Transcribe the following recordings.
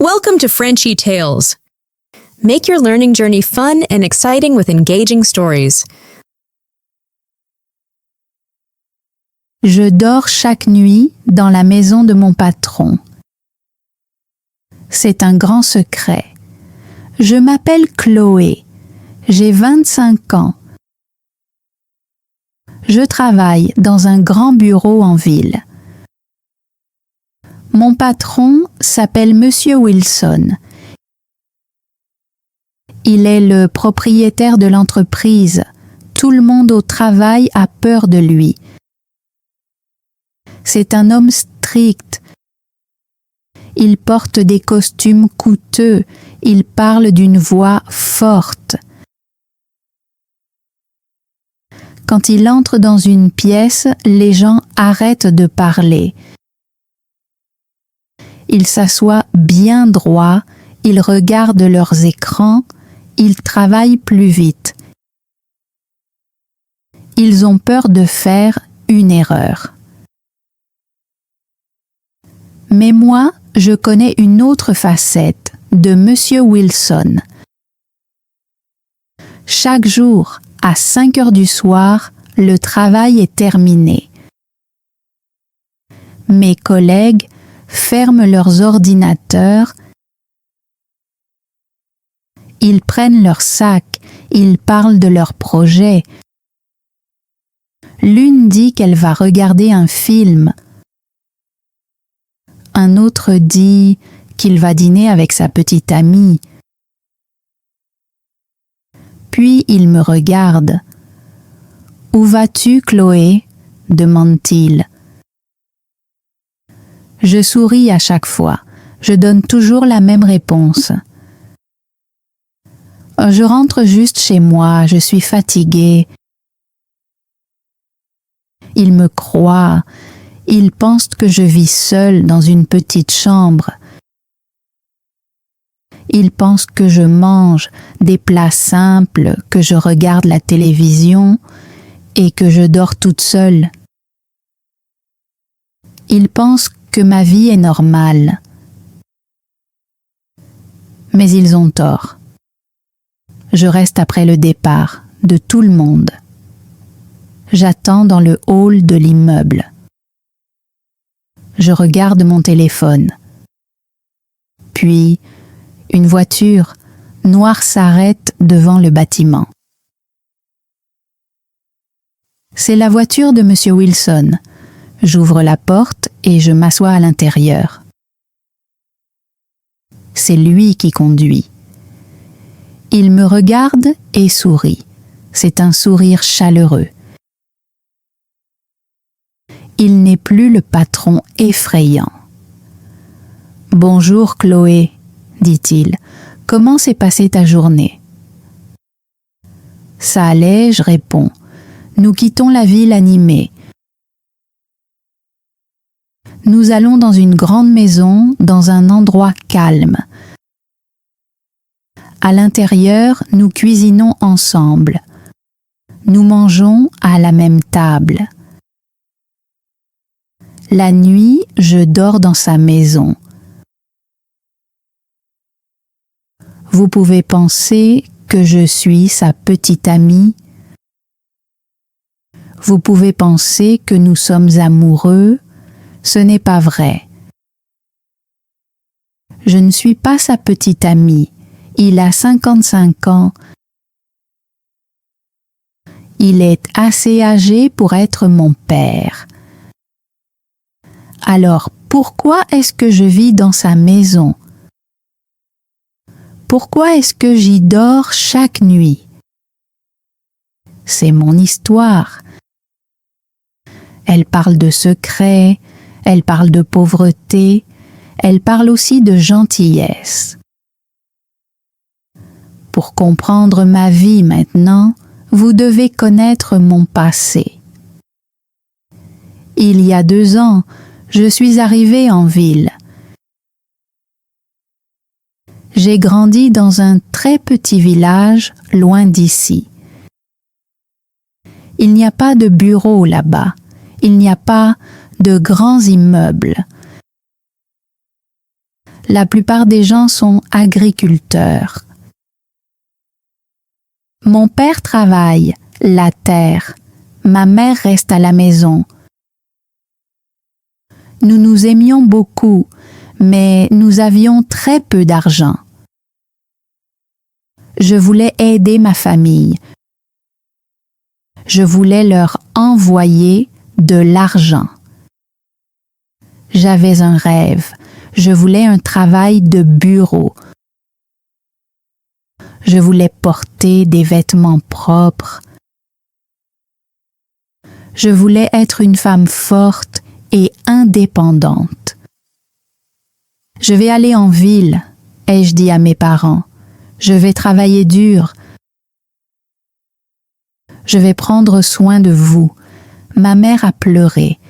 Welcome to Frenchy Tales. Make your learning journey fun and exciting with engaging stories. Je dors chaque nuit dans la maison de mon patron. C'est un grand secret. Je m'appelle Chloé. J'ai 25 ans. Je travaille dans un grand bureau en ville. Mon patron s'appelle Monsieur Wilson. Il est le propriétaire de l'entreprise. Tout le monde au travail a peur de lui. C'est un homme strict. Il porte des costumes coûteux. Il parle d'une voix forte. Quand il entre dans une pièce, les gens arrêtent de parler. Ils s'assoient bien droit, ils regardent leurs écrans, ils travaillent plus vite. Ils ont peur de faire une erreur. Mais moi, je connais une autre facette de Monsieur Wilson. Chaque jour, à 5 heures du soir, le travail est terminé. Mes collègues ferment leurs ordinateurs, ils prennent leurs sacs, ils parlent de leurs projets. L'une dit qu'elle va regarder un film. Un autre dit qu'il va dîner avec sa petite amie. Puis il me regarde. « Où vas-tu, Chloé ?» demande-t-il. Je souris à chaque fois. Je donne toujours la même réponse. Je rentre juste chez moi, je suis fatiguée. Il me croit. Il pense que je vis seule dans une petite chambre. Il pense que je mange des plats simples, que je regarde la télévision et que je dors toute seule. Il pense que ma vie est normale. Mais ils ont tort. Je reste après le départ de tout le monde. J'attends dans le hall de l'immeuble. Je regarde mon téléphone. Puis, une voiture noire s'arrête devant le bâtiment. C'est la voiture de Monsieur Wilson. J'ouvre la porte et je m'assois à l'intérieur. C'est lui qui conduit. Il me regarde et sourit. C'est un sourire chaleureux. Il n'est plus le patron effrayant. « Bonjour Chloé », dit-il. « Comment s'est passée ta journée ?»« Ça allait, je réponds. Nous quittons la ville animée. Nous allons dans une grande maison, dans un endroit calme. À l'intérieur, nous cuisinons ensemble. Nous mangeons à la même table. La nuit, je dors dans sa maison. Vous pouvez penser que je suis sa petite amie. Vous pouvez penser que nous sommes amoureux. Ce n'est pas vrai. Je ne suis pas sa petite amie. Il a 55 ans. Il est assez âgé pour être mon père. Alors, pourquoi est-ce que je vis dans sa maison? Pourquoi est-ce que j'y dors chaque nuit? C'est mon histoire. Elle parle de secrets, elle parle de pauvreté, elle parle aussi de gentillesse. Pour comprendre ma vie maintenant, vous devez connaître mon passé. Il y a 2 ans, je suis arrivée en ville. J'ai grandi dans un très petit village loin d'ici. Il n'y a pas de bureau là-bas. Il n'y a pas de grands immeubles. La plupart des gens sont agriculteurs. Mon père travaille la terre. Ma mère reste à la maison. Nous nous aimions beaucoup, mais nous avions très peu d'argent. Je voulais aider ma famille. Je voulais leur envoyer de l'argent. J'avais un rêve. Je voulais un travail de bureau. Je voulais porter des vêtements propres. Je voulais être une femme forte et indépendante. Je vais aller en ville, ai-je dit à mes parents. Je vais travailler dur. Je vais prendre soin de vous. Ma mère a pleuré.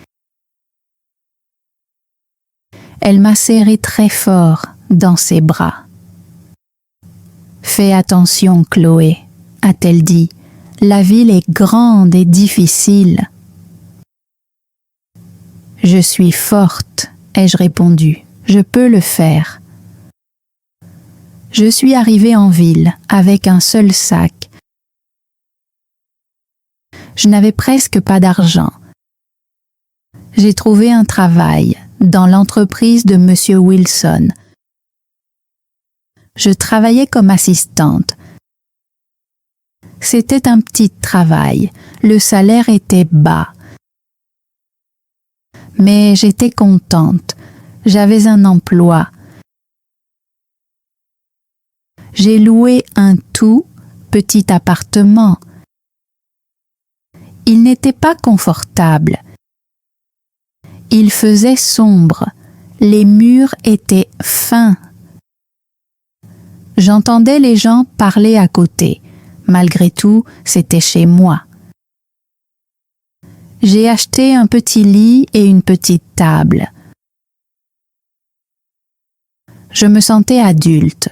Elle m'a serré très fort dans ses bras. Fais attention, Chloé, a-t-elle dit. La ville est grande et difficile. Je suis forte, ai-je répondu. Je peux le faire. Je suis arrivée en ville avec un seul sac. Je n'avais presque pas d'argent. J'ai trouvé un travail dans l'entreprise de M. Wilson. Je travaillais comme assistante. C'était un petit travail. Le salaire était bas. Mais j'étais contente. J'avais un emploi. J'ai loué un tout petit appartement. Il n'était pas confortable. Il faisait sombre. Les murs étaient fins. J'entendais les gens parler à côté. Malgré tout, c'était chez moi. J'ai acheté un petit lit et une petite table. Je me sentais adulte.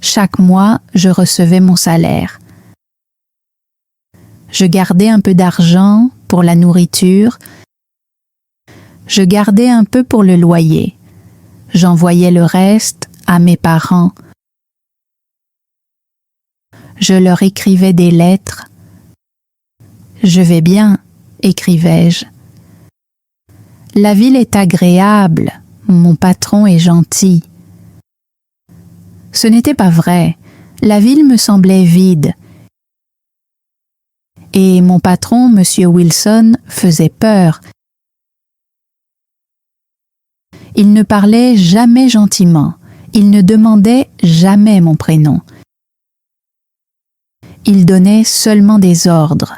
Chaque mois, je recevais mon salaire. Je gardais un peu d'argent pour la nourriture. Je gardais un peu pour le loyer. J'envoyais le reste à mes parents. Je leur écrivais des lettres. Je vais bien, écrivais-je. La ville est agréable, mon patron est gentil. Ce n'était pas vrai, la ville me semblait vide. Et mon patron, M. Wilson, faisait peur. Il ne parlait jamais gentiment, il ne demandait jamais mon prénom. Il donnait seulement des ordres.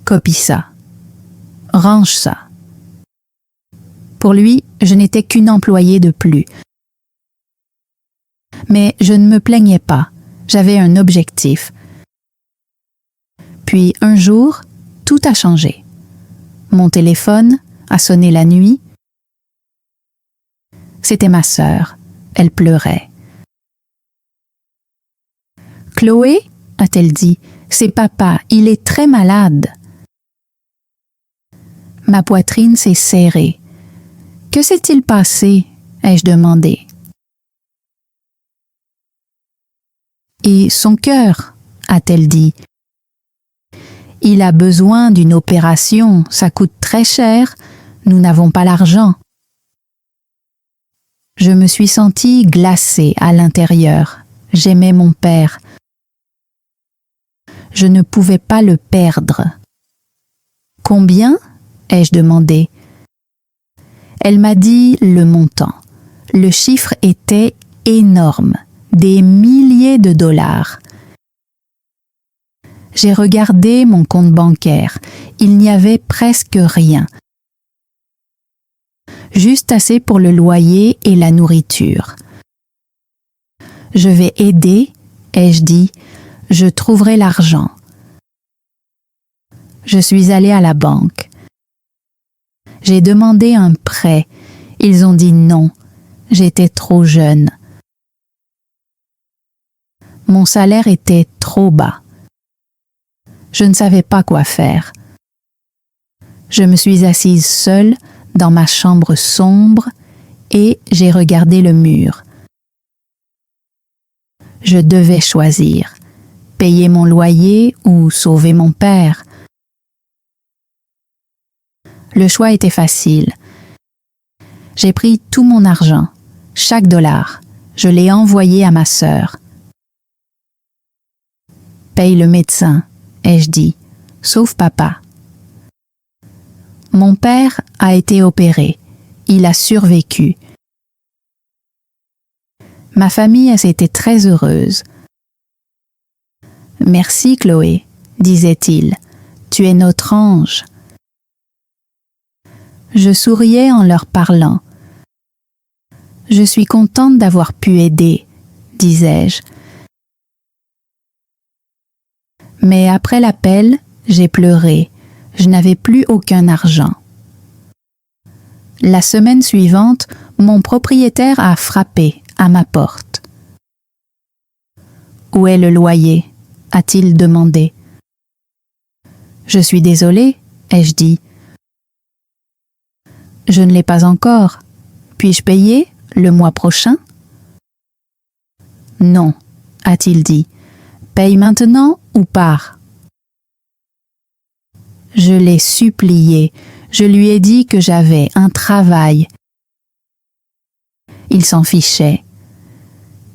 Copie ça. Range ça. Pour lui, je n'étais qu'une employée de plus. Mais je ne me plaignais pas. J'avais un objectif. Puis un jour, tout a changé. Mon téléphone a sonné la nuit. C'était ma sœur. Elle pleurait. « Chloé, a-t-elle dit, c'est papa, il est très malade. » Ma poitrine s'est serrée. « Que s'est-il passé ?» ai-je demandé. « Et son cœur ?» a-t-elle dit. « Il a besoin d'une opération, ça coûte très cher, nous n'avons pas l'argent. » Je me suis sentie glacée à l'intérieur. J'aimais mon père. Je ne pouvais pas le perdre. « Combien ?» ai-je demandé. Elle m'a dit le montant. Le chiffre était énorme, des milliers de dollars. J'ai regardé mon compte bancaire. Il n'y avait presque rien. Juste assez pour le loyer et la nourriture. Je vais aider, ai-je dit, je trouverai l'argent. Je suis allée à la banque. J'ai demandé un prêt. Ils ont dit non. J'étais trop jeune. Mon salaire était trop bas. Je ne savais pas quoi faire. Je me suis assise seule dans ma chambre sombre et j'ai regardé le mur. Je devais choisir, payer mon loyer ou sauver mon père. Le choix était facile. J'ai pris tout mon argent, chaque dollar. Je l'ai envoyé à ma sœur. Paye le médecin, ai-je dit, sauf papa. Mon père a été opéré. Il a survécu. Ma famille a été très heureuse. Merci Chloé, disait-il, tu es notre ange. Je souriais en leur parlant. Je suis contente d'avoir pu aider, disais-je. Mais après l'appel, j'ai pleuré. Je n'avais plus aucun argent. La semaine suivante, mon propriétaire a frappé à ma porte. « Où est le loyer ?» a-t-il demandé. « Je suis désolée, ai-je dit. Je ne l'ai pas encore. Puis-je payer le mois prochain ? Non, a-t-il dit. Paye maintenant ou pars. Je l'ai supplié. Je lui ai dit que j'avais un travail. Il s'en fichait.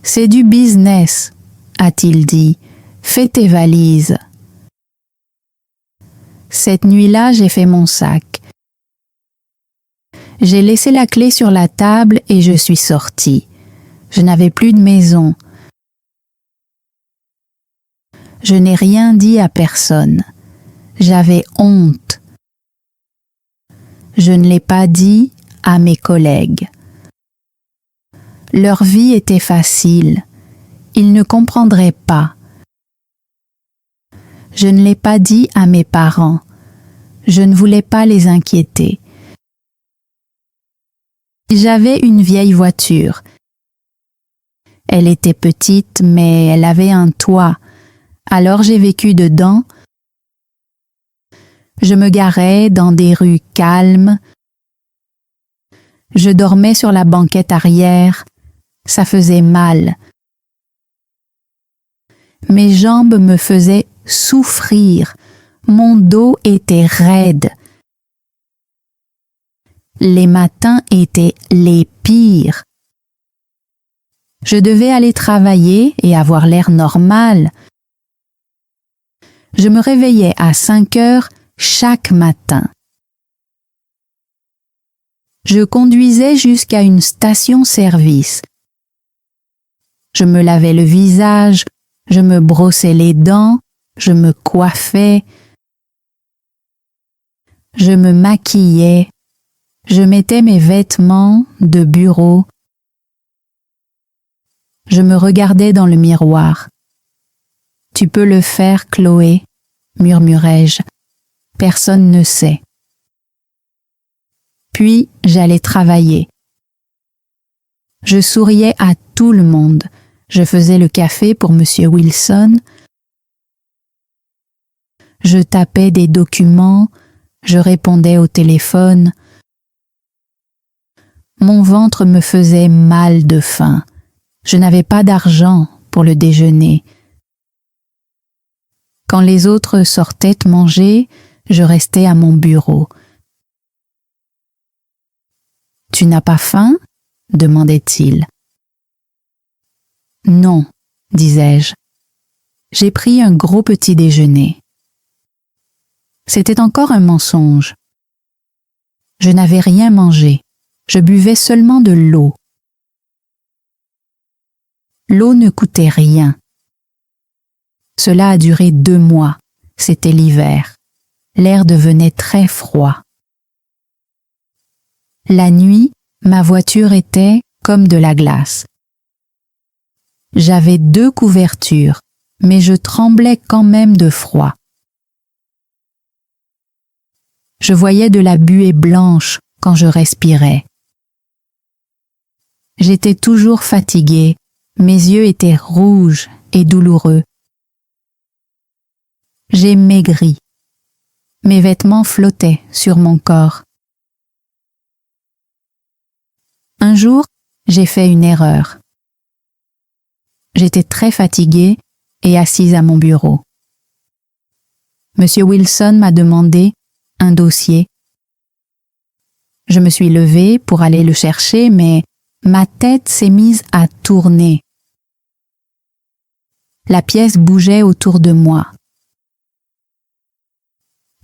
C'est du business, a-t-il dit. Fais tes valises. Cette nuit-là, j'ai fait mon sac. J'ai laissé la clé sur la table et je suis sortie. Je n'avais plus de maison. Je n'ai rien dit à personne. J'avais honte. Je ne l'ai pas dit à mes collègues. Leur vie était facile. Ils ne comprendraient pas. Je ne l'ai pas dit à mes parents. Je ne voulais pas les inquiéter. J'avais une vieille voiture. Elle était petite, mais elle avait un toit. Alors j'ai vécu dedans. Je me garais dans des rues calmes. Je dormais sur la banquette arrière. Ça faisait mal. Mes jambes me faisaient souffrir. Mon dos était raide. Les matins étaient les pires. Je devais aller travailler et avoir l'air normal. Je me réveillais à 5 heures chaque matin. Je conduisais jusqu'à une station-service. Je me lavais le visage, je me brossais les dents, je me coiffais, je me maquillais, je mettais mes vêtements de bureau. Je me regardais dans le miroir. « Tu peux le faire, Chloé » murmurai-je. « Personne ne sait. » Puis j'allais travailler. Je souriais à tout le monde. Je faisais le café pour Monsieur Wilson. Je tapais des documents. Je répondais au téléphone. Mon ventre me faisait mal de faim. Je n'avais pas d'argent pour le déjeuner. Quand les autres sortaient manger, je restais à mon bureau. « Tu n'as pas faim ?» demandait-il. « Non, disais-je. J'ai pris un gros petit déjeuner. » C'était encore un mensonge. Je n'avais rien mangé. Je buvais seulement de l'eau. L'eau ne coûtait rien. Cela a duré 2 mois. C'était l'hiver. L'air devenait très froid. La nuit, ma voiture était comme de la glace. J'avais 2 couvertures, mais je tremblais quand même de froid. Je voyais de la buée blanche quand je respirais. J'étais toujours fatiguée, mes yeux étaient rouges et douloureux. J'ai maigri. Mes vêtements flottaient sur mon corps. Un jour, j'ai fait une erreur. J'étais très fatiguée et assise à mon bureau. Monsieur Wilson m'a demandé un dossier. Je me suis levée pour aller le chercher, mais ma tête s'est mise à tourner. La pièce bougeait autour de moi.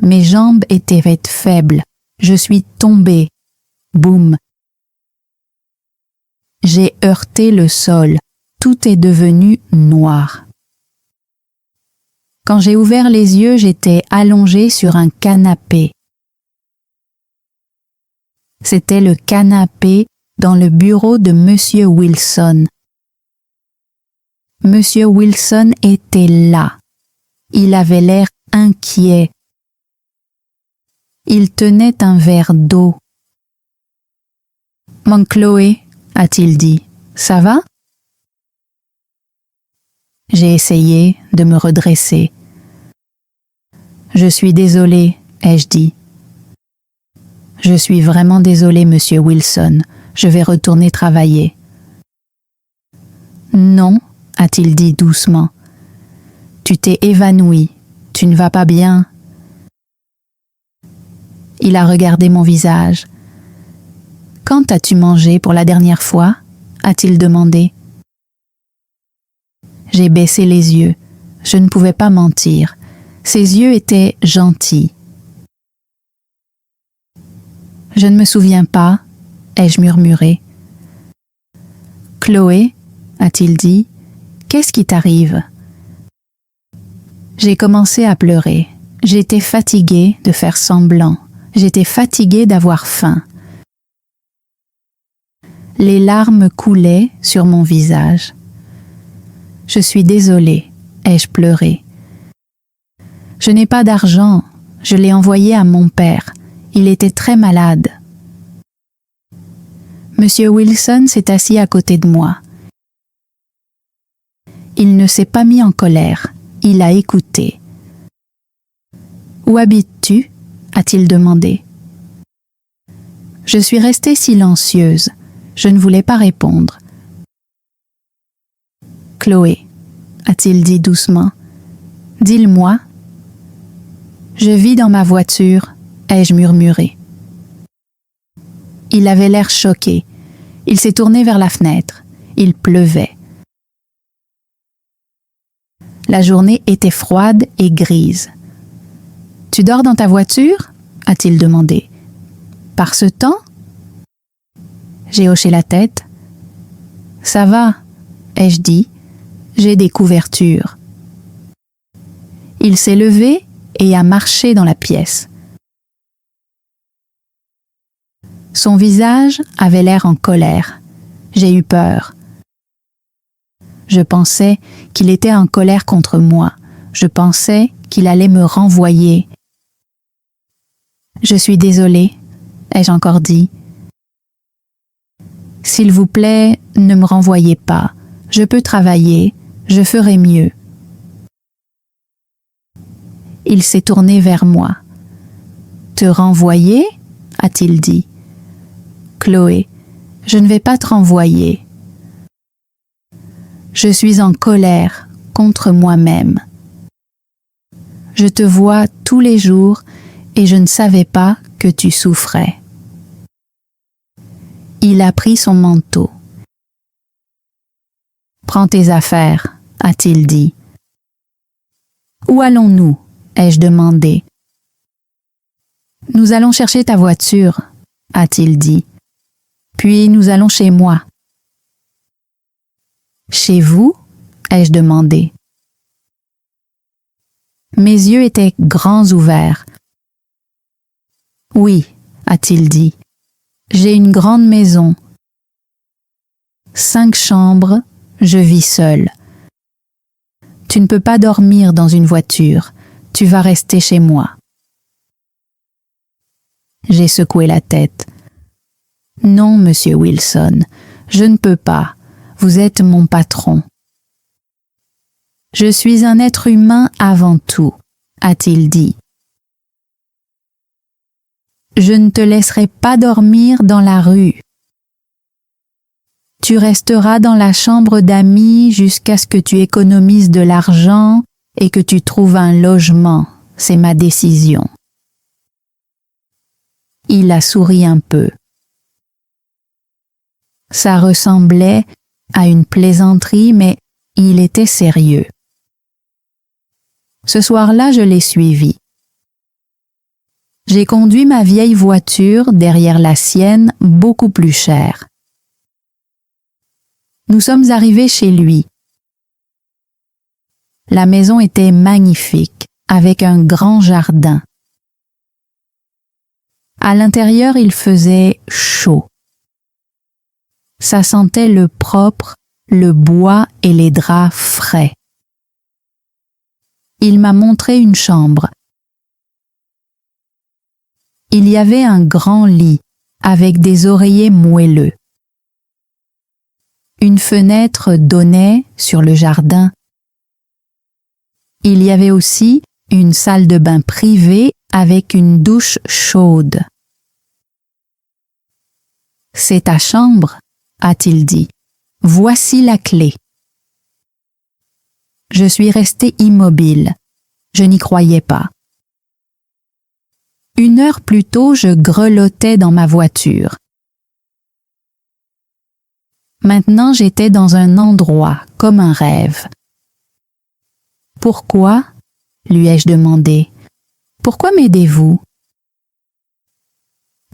Mes jambes étaient faibles. Je suis tombée. Boum. J'ai heurté le sol. Tout est devenu noir. Quand j'ai ouvert les yeux, j'étais allongée sur un canapé. C'était le canapé dans le bureau de Monsieur Wilson. Monsieur Wilson était là. Il avait l'air inquiet. Il tenait un verre d'eau. « Mon Chloé » a-t-il dit, « ça va ?» J'ai essayé de me redresser. « Je suis désolée » ai-je dit. « Je suis vraiment désolée, monsieur Wilson. Je vais retourner travailler. »« Non » a-t-il dit doucement. « Tu t'es évanoui. Tu ne vas pas bien. » Il a regardé mon visage. « Quand as-tu mangé pour la dernière fois » a-t-il demandé. J'ai baissé les yeux. Je ne pouvais pas mentir. Ses yeux étaient gentils. « Je ne me souviens pas » ai-je murmuré. « Chloé » a-t-il dit, « qu'est-ce qui t'arrive » J'ai commencé à pleurer. J'étais fatiguée de faire semblant. J'étais fatiguée d'avoir faim. Les larmes coulaient sur mon visage. « Je suis désolée » ai-je pleuré. « Je n'ai pas d'argent. Je l'ai envoyé à mon père. Il était très malade. » Monsieur Wilson s'est assis à côté de moi. Il ne s'est pas mis en colère. Il a écouté. « Où habites-tu » a-t-il demandé. Je suis restée silencieuse. Je ne voulais pas répondre. « Chloé » a-t-il dit doucement. « Dis-le-moi. » « Je vis dans ma voiture » ai-je murmuré. Il avait l'air choqué. Il s'est tourné vers la fenêtre. Il pleuvait. La journée était froide et grise. « Tu dors dans ta voiture » a-t-il demandé. « Par ce temps » J'ai hoché la tête. « Ça va » ai-je dit. « J'ai des couvertures. » Il s'est levé et a marché dans la pièce. Son visage avait l'air en colère. J'ai eu peur. Je pensais qu'il était en colère contre moi. Je pensais qu'il allait me renvoyer. « Je suis désolée » ai-je encore dit. « S'il vous plaît, ne me renvoyez pas. Je peux travailler. Je ferai mieux. » Il s'est tourné vers moi. « Te renvoyer » a-t-il dit. « Chloé, je ne vais pas te renvoyer. Je suis en colère contre moi-même. Je te vois tous les jours et je ne savais pas que tu souffrais. » Il a pris son manteau. « Prends tes affaires » a-t-il dit. « Où allons-nous » ai-je demandé. « Nous allons chercher ta voiture » a-t-il dit. « Puis nous allons chez moi. »« Chez vous » ai-je demandé. Mes yeux étaient grands ouverts. « Oui » a-t-il dit. « J'ai une grande maison. 5 chambres, je vis seul. Tu ne peux pas dormir dans une voiture. Tu vas rester chez moi. » J'ai secoué la tête. « Non, monsieur Wilson, je ne peux pas. Vous êtes mon patron. »« Je suis un être humain avant tout, » a-t-il dit. « Je ne te laisserai pas dormir dans la rue. » Tu resteras dans la chambre d'amis jusqu'à ce que tu économises de l'argent et que tu trouves un logement. C'est ma décision. » Il a souri un peu. Ça ressemblait à une plaisanterie, mais il était sérieux. Ce soir-là, je l'ai suivi. J'ai conduit ma vieille voiture derrière la sienne, beaucoup plus chère. Nous sommes arrivés chez lui. La maison était magnifique, avec un grand jardin. À l'intérieur, il faisait chaud. Ça sentait le propre, le bois et les draps frais. Il m'a montré une chambre. Il y avait un grand lit avec des oreillers moelleux. Une fenêtre donnait sur le jardin. Il y avait aussi une salle de bain privée avec une douche chaude. « C'est ta chambre » a-t-il dit. « Voici la clé. » Je suis restée immobile. Je n'y croyais pas. 1 heure plus tôt, je grelottais dans ma voiture. Maintenant, j'étais dans un endroit, comme un rêve. « Pourquoi ?» lui ai-je demandé. « Pourquoi m'aidez-vous »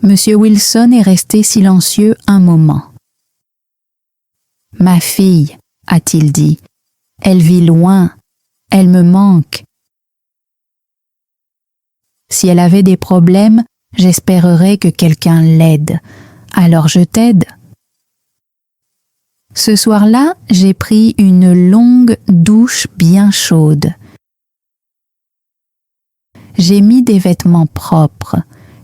Monsieur Wilson est resté silencieux un moment. « Ma fille, » a-t-il dit, « elle vit loin, elle me manque. Si elle avait des problèmes, j'espérerais que quelqu'un l'aide. Alors je t'aide. » Ce soir-là, j'ai pris une longue douche bien chaude. J'ai mis des vêtements propres.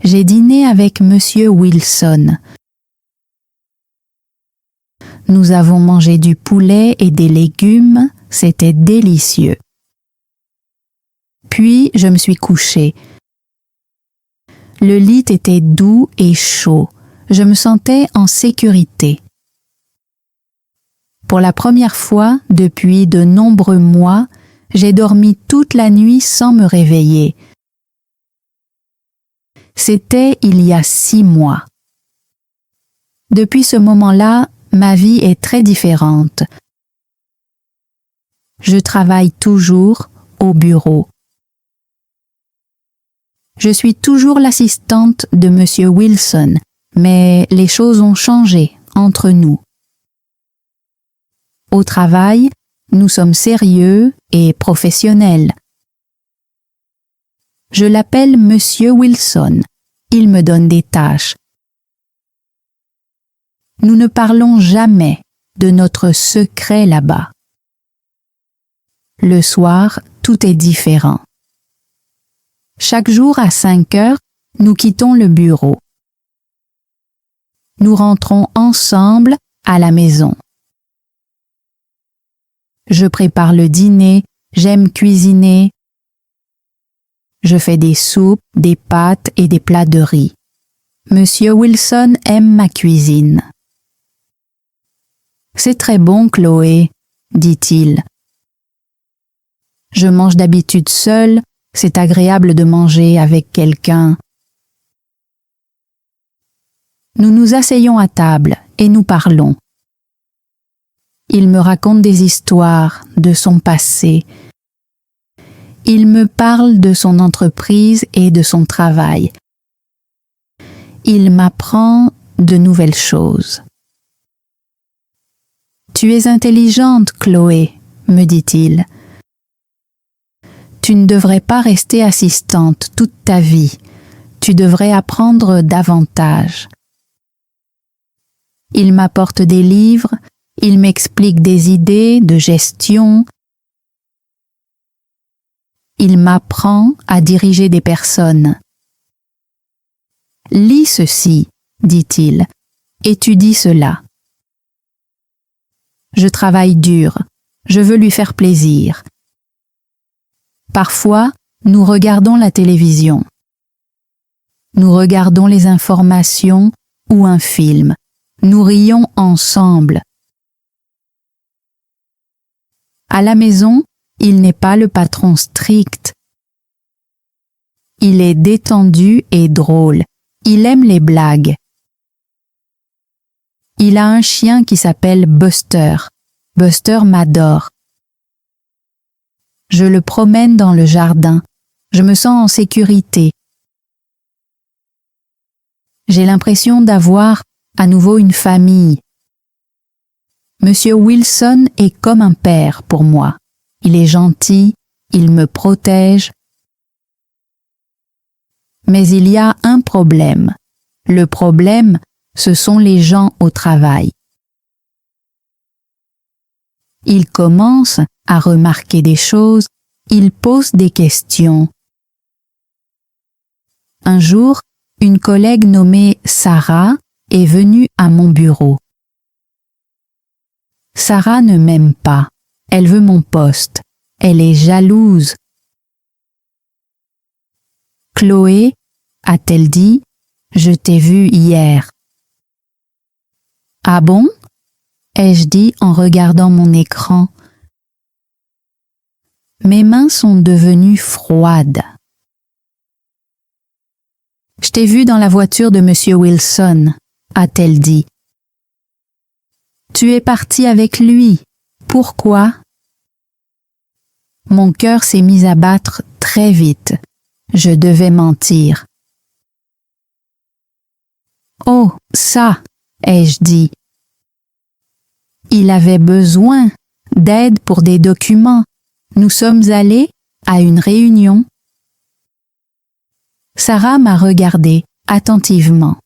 J'ai dîné avec Monsieur Wilson. Nous avons mangé du poulet et des légumes, c'était délicieux. Puis je me suis couchée. Le lit était doux et chaud. Je me sentais en sécurité. Pour la première fois depuis de nombreux mois, j'ai dormi toute la nuit sans me réveiller. C'était il y a 6 mois. Depuis ce moment-là, ma vie est très différente. Je travaille toujours au bureau. Je suis toujours l'assistante de Monsieur Wilson, mais les choses ont changé entre nous. Au travail, nous sommes sérieux et professionnels. Je l'appelle Monsieur Wilson. Il me donne des tâches. Nous ne parlons jamais de notre secret là-bas. Le soir, tout est différent. Chaque jour à 5 heures, nous quittons le bureau. Nous rentrons ensemble à la maison. Je prépare le dîner, j'aime cuisiner. Je fais des soupes, des pâtes et des plats de riz. Monsieur Wilson aime ma cuisine. « C'est très bon, Chloé, » dit-il. « Je mange d'habitude seule, c'est agréable de manger avec quelqu'un. » Nous nous asseyons à table et nous parlons. Il me raconte des histoires de son passé. Il me parle de son entreprise et de son travail. Il m'apprend de nouvelles choses. « Tu es intelligente, Chloé, » me dit-il. « Tu ne devrais pas rester assistante toute ta vie. Tu devrais apprendre davantage. » Il m'apporte des livres, il m'explique des idées de gestion. Il m'apprend à diriger des personnes. « Lis ceci, » dit-il, « étudie cela. » Je travaille dur, je veux lui faire plaisir. Parfois, nous regardons la télévision. Nous regardons les informations ou un film. Nous rions ensemble. À la maison, il n'est pas le patron strict. Il est détendu et drôle. Il aime les blagues. Il a un chien qui s'appelle Buster. Buster m'adore. Je le promène dans le jardin. Je me sens en sécurité. J'ai l'impression d'avoir à nouveau une famille. Monsieur Wilson est comme un père pour moi. Il est gentil, il me protège. Mais il y a un problème. Le problème, ce sont les gens au travail. Il commence à remarquer des choses, il pose des questions. Un jour, une collègue nommée Sarah est venue à mon bureau. Sarah ne m'aime pas, elle veut mon poste, elle est jalouse. Chloé, a-t-elle dit, je t'ai vu hier. Ah bon? Ai-je dit en regardant mon écran. Mes mains sont devenues froides. Je t'ai vu dans la voiture de Monsieur Wilson, a-t-elle dit. Tu es parti avec lui. Pourquoi? Mon cœur s'est mis à battre très vite. Je devais mentir. Oh, ça, ai-je dit. Il avait besoin d'aide pour des documents. Nous sommes allés à une réunion. Sarah m'a regardé attentivement.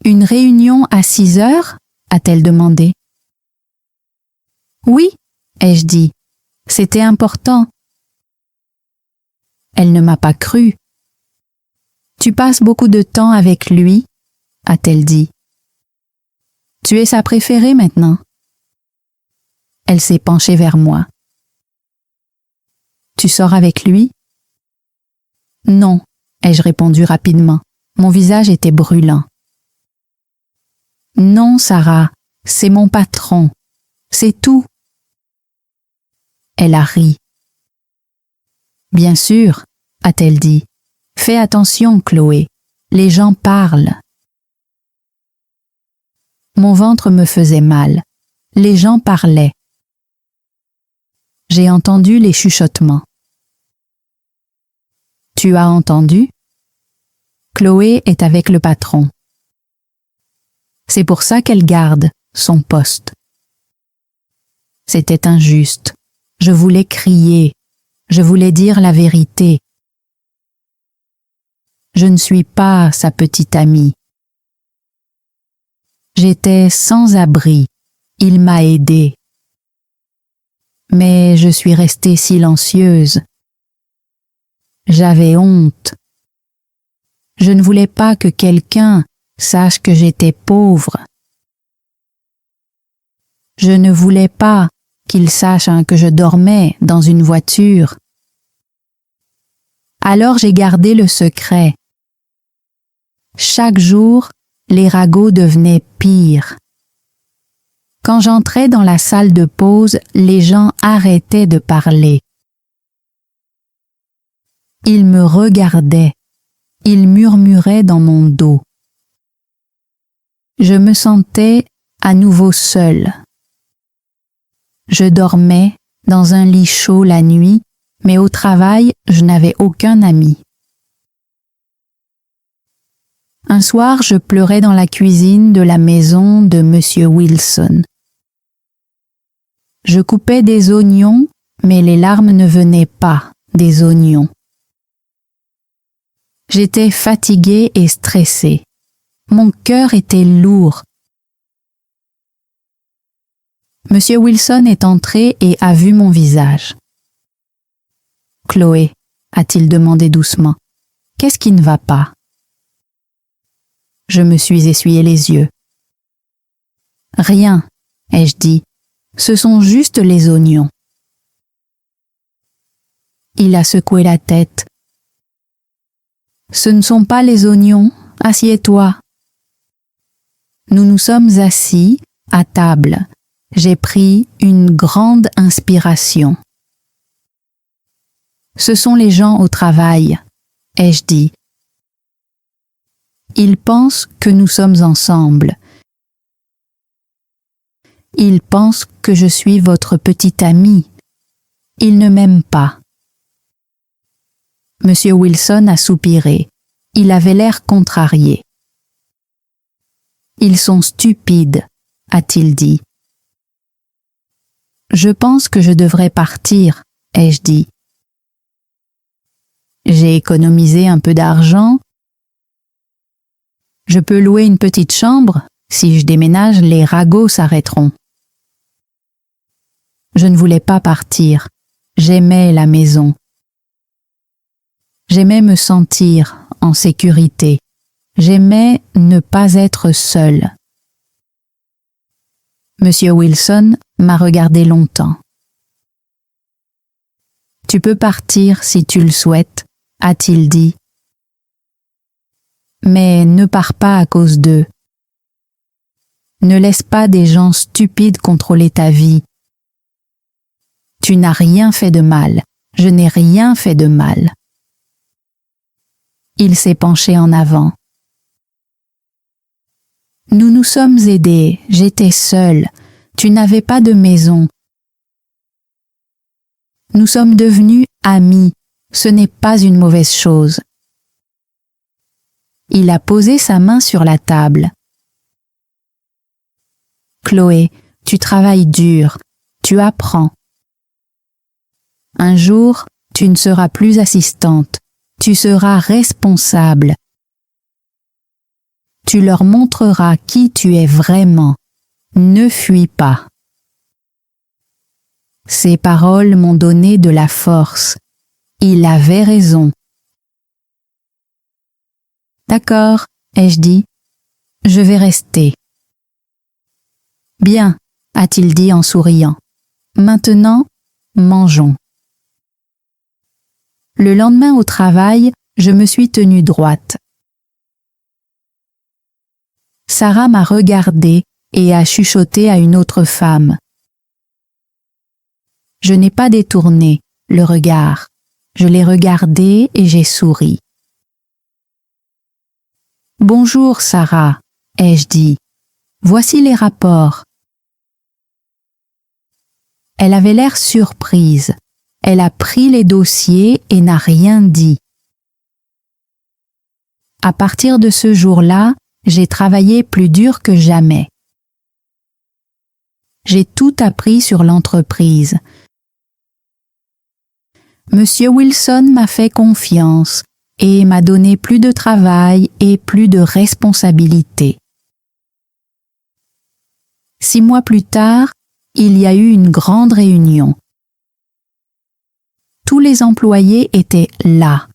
Une réunion à 6 heures? A-t-elle demandé. Oui, ai-je dit. C'était important. Elle ne m'a pas cru. Tu passes beaucoup de temps avec lui, a-t-elle dit. Tu es sa préférée maintenant. Elle s'est penchée vers moi. Tu sors avec lui? Non, ai-je répondu rapidement. Mon visage était brûlant. Non, Sarah, c'est mon patron. C'est tout. Elle a ri. Bien sûr, a-t-elle dit. Fais attention, Chloé. Les gens parlent. Mon ventre me faisait mal. Les gens parlaient. J'ai entendu les chuchotements. Tu as entendu? Chloé est avec le patron. C'est pour ça qu'elle garde son poste. C'était injuste. Je voulais crier. Je voulais dire la vérité. Je ne suis pas sa petite amie. J'étais sans abri. Il m'a aidée. Mais je suis restée silencieuse. J'avais honte. Je ne voulais pas que quelqu'un sache que j'étais pauvre. Je ne voulais pas qu'il sache que je dormais dans une voiture. Alors j'ai gardé le secret. Chaque jour, les ragots devenaient pires. Quand j'entrais dans la salle de pause, les gens arrêtaient de parler. Ils me regardaient. Ils murmuraient dans mon dos. Je me sentais à nouveau seule. Je dormais dans un lit chaud la nuit, mais au travail, je n'avais aucun ami. Un soir, je pleurais dans la cuisine de la maison de Monsieur Wilson. Je coupais des oignons, mais les larmes ne venaient pas des oignons. J'étais fatiguée et stressée. Mon cœur était lourd. Monsieur Wilson est entré et a vu mon visage. « Chloé, » a-t-il demandé doucement, « qu'est-ce qui ne va pas ?» Je me suis essuyé les yeux. « Rien, » ai-je dit, « ce sont juste les oignons. » Il a secoué la tête. « Ce ne sont pas les oignons, assieds-toi. » Nous nous sommes assis à table j'ai pris une grande inspiration. Ce sont les gens au travail, ai-je dit. Ils pensent que nous sommes ensemble. Ils pensent que je suis votre petit ami. Ils ne m'aiment pas. Monsieur Wilson a soupiré. Il avait l'air contrarié. Ils sont stupides, a-t-il dit. Je pense que je devrais partir, ai-je dit. J'ai économisé un peu d'argent. Je peux louer une petite chambre. Si je déménage, les ragots s'arrêteront. Je ne voulais pas partir. J'aimais la maison. J'aimais me sentir en sécurité. J'aimais ne pas être seule. Monsieur Wilson m'a regardé longtemps. Tu peux partir si tu le souhaites, a-t-il dit. Mais ne pars pas à cause d'eux. Ne laisse pas des gens stupides contrôler ta vie. Tu n'as rien fait de mal. Je n'ai rien fait de mal. Il s'est penché en avant. Nous nous sommes aidés. J'étais seule. Tu n'avais pas de maison. Nous sommes devenus amis. Ce n'est pas une mauvaise chose. Il a posé sa main sur la table. Chloé, tu travailles dur. Tu apprends. Un jour, tu ne seras plus assistante. Tu seras responsable. Tu leur montreras qui tu es vraiment. Ne fuis pas. Ces paroles m'ont donné de la force. Il avait raison. D'accord, ai-je dit. Je vais rester. Bien, a-t-il dit en souriant. Maintenant, mangeons. Le lendemain au travail, je me suis tenue droite. Sarah m'a regardée et a chuchoté à une autre femme. Je n'ai pas détourné le regard. Je l'ai regardée et j'ai souri. Bonjour Sarah, ai-je dit. Voici les rapports. Elle avait l'air surprise. Elle a pris les dossiers et n'a rien dit. À partir de ce jour-là, j'ai travaillé plus dur que jamais. J'ai tout appris sur l'entreprise. Monsieur Wilson m'a fait confiance et m'a donné plus de travail et plus de responsabilités. 6 mois plus tard, il y a eu une grande réunion. Tous les employés étaient là.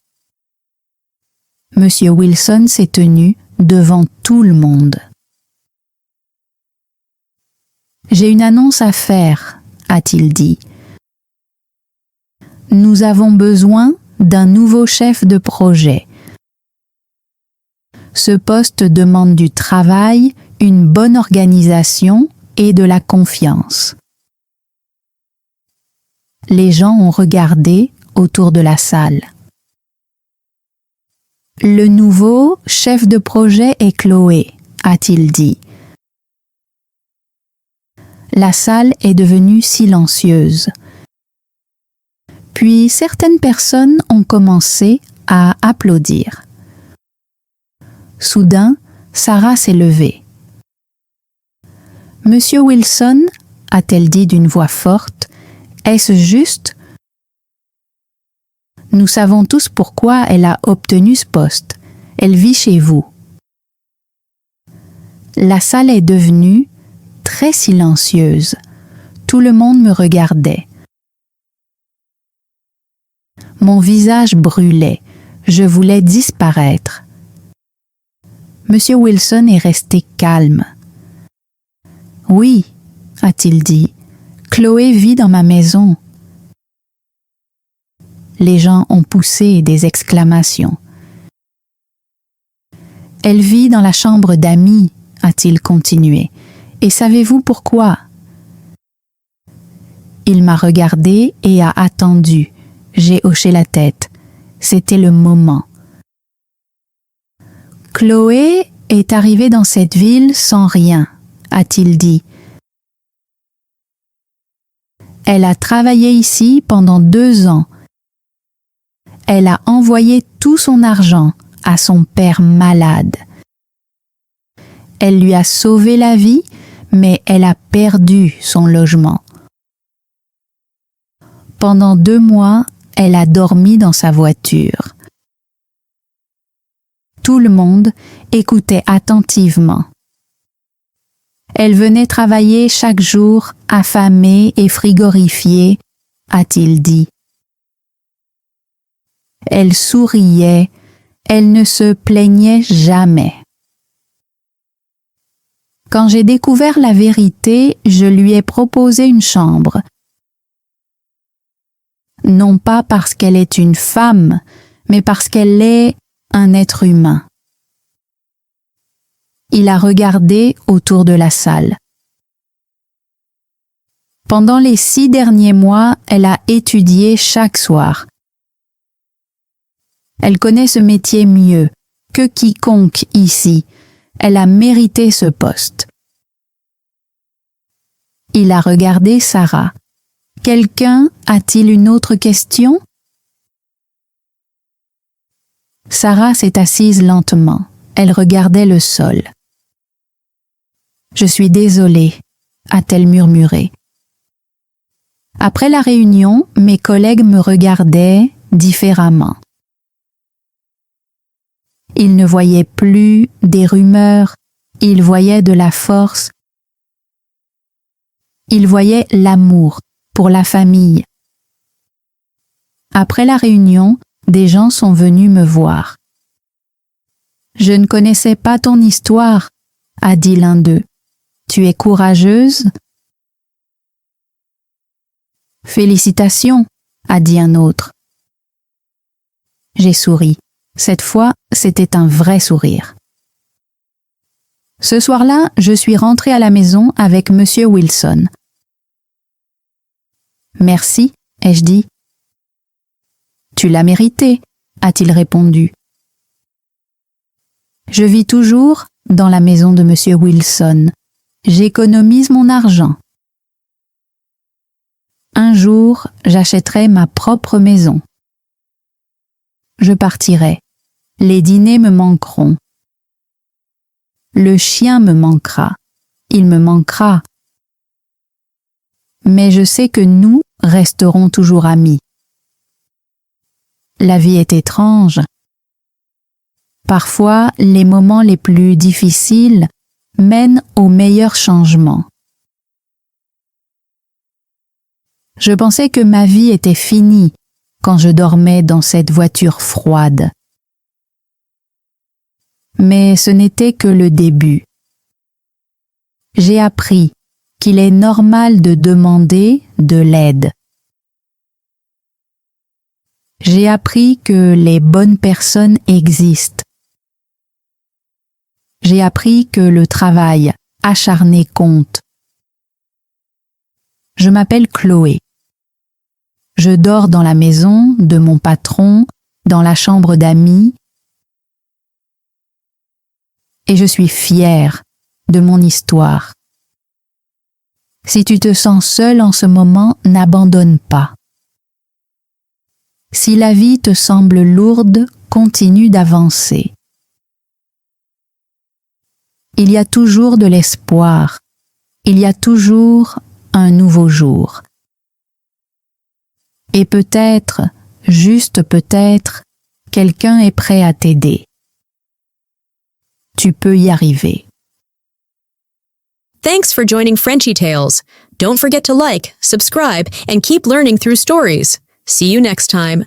Monsieur Wilson s'est tenu devant tout le monde. J'ai une annonce à faire, a-t-il dit. Nous avons besoin d'un nouveau chef de projet. Ce poste demande du travail, une bonne organisation et de la confiance. Les gens ont regardé autour de la salle. Le nouveau chef de projet est Chloé, a-t-il dit. La salle est devenue silencieuse. Puis certaines personnes ont commencé à applaudir. Soudain, Sarah s'est levée. Monsieur Wilson, a-t-elle dit d'une voix forte, est-ce juste? Nous savons tous pourquoi elle a obtenu ce poste. Elle vit chez vous. La salle est devenue très silencieuse. Tout le monde me regardait. Mon visage brûlait. Je voulais disparaître. Monsieur Wilson est resté calme. Oui, a-t-il dit, Chloé vit dans ma maison. Les gens ont poussé des exclamations. Elle vit dans la chambre d'amis, a-t-il continué. Et savez-vous pourquoi? Il m'a regardé et a attendu. J'ai hoché la tête. C'était le moment. Chloé est arrivée dans cette ville sans rien, a-t-il dit. Elle a travaillé ici pendant 2 ans. Elle a envoyé tout son argent à son père malade. Elle lui a sauvé la vie, mais elle a perdu son logement. Pendant 2 mois, elle a dormi dans sa voiture. Tout le monde écoutait attentivement. Elle venait travailler chaque jour, affamée et frigorifiée, a-t-il dit. Elle souriait, elle ne se plaignait jamais. Quand j'ai découvert la vérité, je lui ai proposé une chambre. Non pas parce qu'elle est une femme, mais parce qu'elle est un être humain. Il a regardé autour de la salle. Pendant les 6 derniers mois, elle a étudié chaque soir. Elle connaît ce métier mieux que quiconque ici. Elle a mérité ce poste. Il a regardé Sarah. Quelqu'un a-t-il une autre question? Sarah s'est assise lentement. Elle regardait le sol. Je suis désolée, a-t-elle murmuré. Après la réunion, mes collègues me regardaient différemment. Ils ne voyaient plus des rumeurs, ils voyaient de la force. Ils voyaient l'amour pour la famille. Après la réunion, des gens sont venus me voir. Je ne connaissais pas ton histoire, a dit l'un d'eux. Tu es courageuse? Félicitations, a dit un autre. J'ai souri. Cette fois, c'était un vrai sourire. Ce soir-là, je suis rentrée à la maison avec Monsieur Wilson. Merci, ai-je dit. Tu l'as mérité, a-t-il répondu. Je vis toujours dans la maison de Monsieur Wilson. J'économise mon argent. Un jour, j'achèterai ma propre maison. Je partirai. Les dîners me manqueront. Le chien me manquera. Il me manquera. Mais je sais que nous resterons toujours amis. La vie est étrange. Parfois, les moments les plus difficiles mènent aux meilleurs changements. Je pensais que ma vie était finie quand je dormais dans cette voiture froide. Mais ce n'était que le début. J'ai appris qu'il est normal de demander de l'aide. J'ai appris que les bonnes personnes existent. J'ai appris que le travail acharné compte. Je m'appelle Chloé. Je dors dans la maison de mon patron, dans la chambre d'amis, et je suis fière de mon histoire. Si tu te sens seul en ce moment, n'abandonne pas. Si la vie te semble lourde, continue d'avancer. Il y a toujours de l'espoir. Il y a toujours un nouveau jour. Et peut-être, juste peut-être, quelqu'un est prêt à t'aider. Tu peux y arriver. Thanks for joining Frenchy Tales. Don't forget to like, subscribe, and keep learning through stories. See you next time.